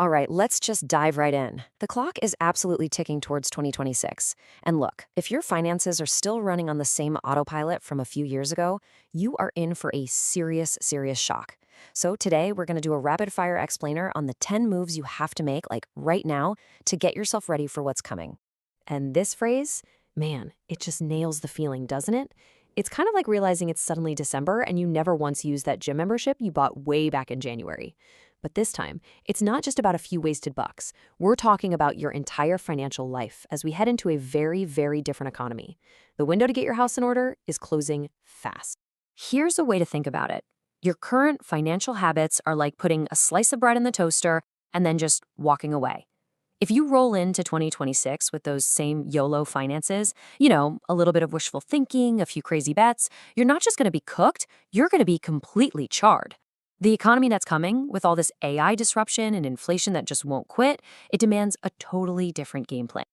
All right, let's just dive right in. The clock is absolutely ticking towards 2026. And look, if your finances are still running on the same autopilot from a few years ago, you are in for a serious, serious shock. So today, we're going to do a rapid fire explainer on the 10 moves you have to make, like right now, to get yourself ready for what's coming. And this phrase, man, it just nails the feeling, doesn't it? It's kind of like realizing it's suddenly December and you never once used that gym membership you bought way back in January. But this time, it's not just about a few wasted bucks. We're talking about your entire financial life as we head into a very, very different economy. The window to get your house in order is closing fast. Here's a way to think about it. Your current financial habits are like putting a slice of bread in the toaster and then just walking away. If you roll into 2026 with those same YOLO finances, a little bit of wishful thinking, a few crazy bets, you're not just going to be cooked, you're going to be completely charred. The economy that's coming, with all this AI disruption and inflation that just won't quit, it demands a totally different game plan.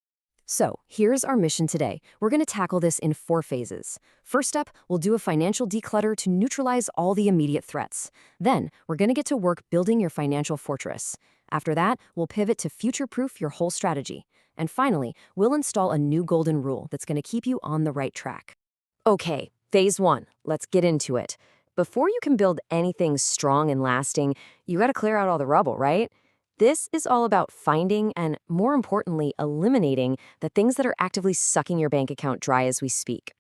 So, here's our mission today. We're going to tackle this in 4 phases. First up, we'll do a financial declutter to neutralize all the immediate threats. Then, we're going to get to work building your financial fortress. After that, we'll pivot to future-proof your whole strategy. And finally, we'll install a new golden rule that's going to keep you on the right track. Okay, phase 1. Let's get into it. Before you can build anything strong and lasting, you got to clear out all the rubble, right? This is all about finding and, more importantly, eliminating the things that are actively sucking your bank account dry as we speak.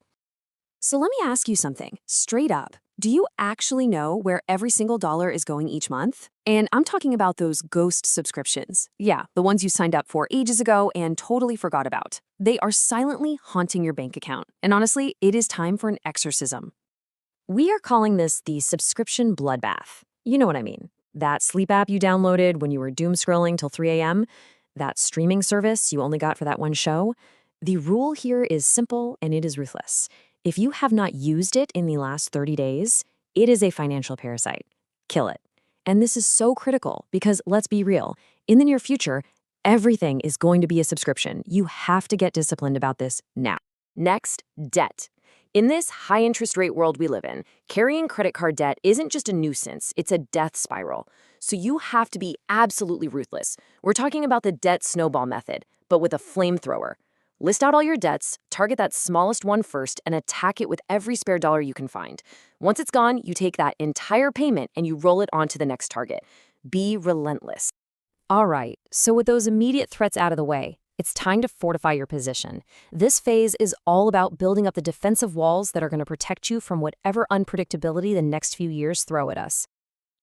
So let me ask you something, straight up. Do you actually know where every single dollar is going each month? And I'm talking about those ghost subscriptions. Yeah, the ones you signed up for ages ago and totally forgot about. They are silently haunting your bank account. And honestly, it is time for an exorcism. We are calling this the subscription bloodbath. You know what I mean. That sleep app you downloaded when you were doom scrolling till 3 a.m., that streaming service you only got for that one show. The rule here is simple and it is ruthless. If you have not used it in the last 30 days, it is a financial parasite. Kill it. And this is so critical because let's be real, in the near future, everything is going to be a subscription. You have to get disciplined about this now. Next, debt. In this high-interest rate world we live in, carrying credit card debt isn't just a nuisance, it's a death spiral. So you have to be absolutely ruthless. We're talking about the debt snowball method, but with a flamethrower. List out all your debts, target that smallest one first, and attack it with every spare dollar you can find. Once it's gone, you take that entire payment and you roll it onto the next target. Be relentless. All right, so with those immediate threats out of the way, it's time to fortify your position. This phase is all about building up the defensive walls that are going to protect you from whatever unpredictability the next few years throw at us.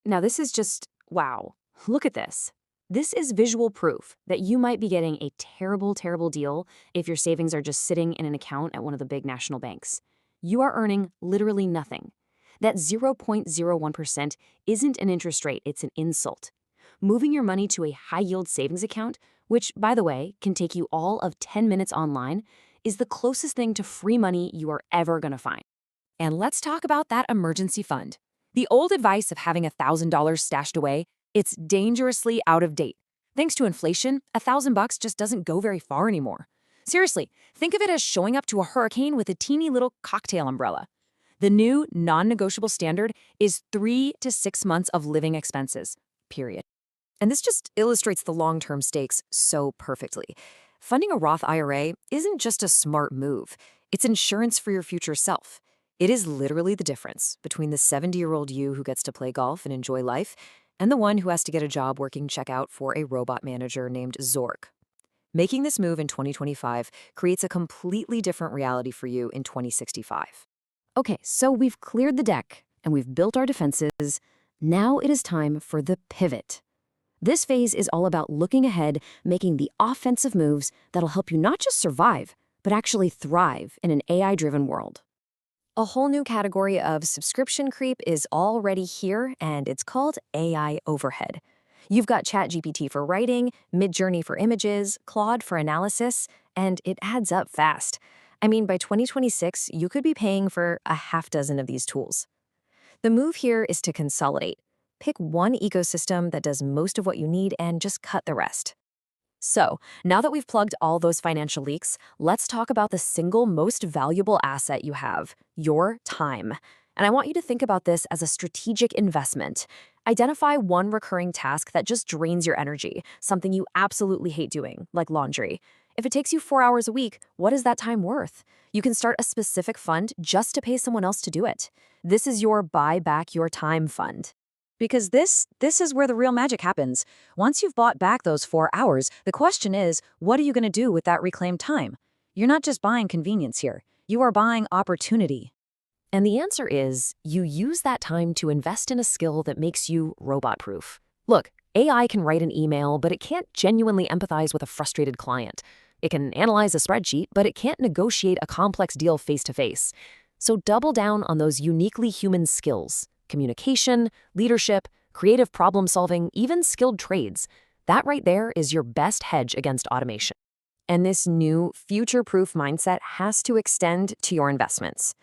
Now, this is just, wow, look at this. This is visual proof that you might be getting a terrible, terrible deal if your savings are just sitting in an account at one of the big national banks. You are earning literally nothing. That 0.01% isn't an interest rate, it's an insult. Moving your money to a high-yield savings account, which, by the way, can take you all of 10 minutes online, is the closest thing to free money you are ever going to find. And let's talk about that emergency fund. The old advice of having $1,000 stashed away, it's dangerously out of date. Thanks to inflation, $1,000 just doesn't go very far anymore. Seriously, think of it as showing up to a hurricane with a teeny little cocktail umbrella. The new non-negotiable standard is 3 to 6 months of living expenses, period. And this just illustrates the long-term stakes so perfectly. Funding a Roth IRA isn't just a smart move. It's insurance for your future self. It is literally the difference between the 70-year-old you who gets to play golf and enjoy life and the one who has to get a job working checkout for a robot manager named Zork. Making this move in 2025 creates a completely different reality for you in 2065. Okay, so we've cleared the deck and we've built our defenses. Now it is time for the pivot. This phase is all about looking ahead, making the offensive moves that'll help you not just survive, but actually thrive in an AI-driven world. A whole new category of subscription creep is already here, and it's called AI overhead. You've got ChatGPT for writing, Midjourney for images, Claude for analysis, and it adds up fast. I mean, by 2026, you could be paying for a half dozen of these tools. The move here is to consolidate. Pick one ecosystem that does most of what you need and just cut the rest. So, now that we've plugged all those financial leaks, let's talk about the single most valuable asset you have, your time. And I want you to think about this as a strategic investment. Identify one recurring task that just drains your energy, something you absolutely hate doing, like laundry. If it takes you 4 hours a week, what is that time worth? You can start a specific fund just to pay someone else to do it. This is your buy back your time fund. Because this is where the real magic happens. Once you've bought back those 4 hours, the question is, what are you going to do with that reclaimed time? You're not just buying convenience here. You are buying opportunity. And the answer is you use that time to invest in a skill that makes you robot-proof. Look, AI can write an email, but it can't genuinely empathize with a frustrated client. It can analyze a spreadsheet, but it can't negotiate a complex deal face-to-face. So double down on those uniquely human skills: communication, leadership, creative problem-solving, even skilled trades. That right there is your best hedge against automation. And this new, future-proof mindset has to extend to your investments.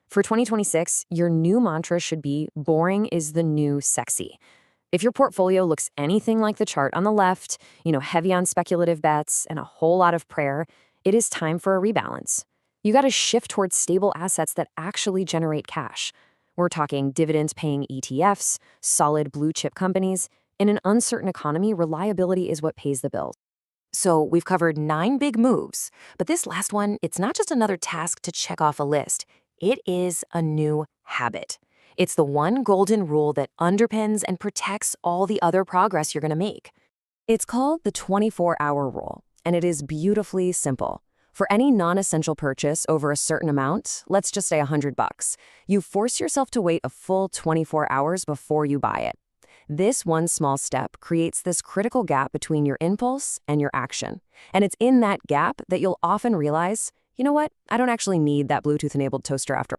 For 2026, your new mantra should be boring is the new sexy. If your portfolio looks anything like the chart on the left, heavy on speculative bets and a whole lot of prayer, it is time for a rebalance. You got to shift towards stable assets that actually generate cash. We're talking dividends-paying ETFs, solid blue-chip companies. In an uncertain economy, reliability is what pays the bills. So we've covered 9 big moves, but this last one, it's not just another task to check off a list. It is a new habit. It's the one golden rule that underpins and protects all the other progress you're going to make. It's called the 24-hour rule, and it is beautifully simple. For any non-essential purchase over a certain amount, let's just say $100, you force yourself to wait a full 24 hours before you buy it. This one small step creates this critical gap between your impulse and your action. And it's in that gap that you'll often realize, you know what, I don't actually need that Bluetooth-enabled toaster after.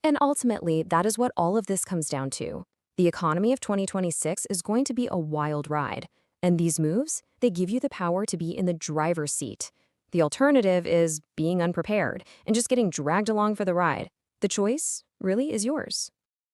And ultimately, that is what all of this comes down to. The economy of 2026 is going to be a wild ride. And these moves, they give you the power to be in the driver's seat. The alternative is being unprepared and just getting dragged along for the ride. The choice really is yours.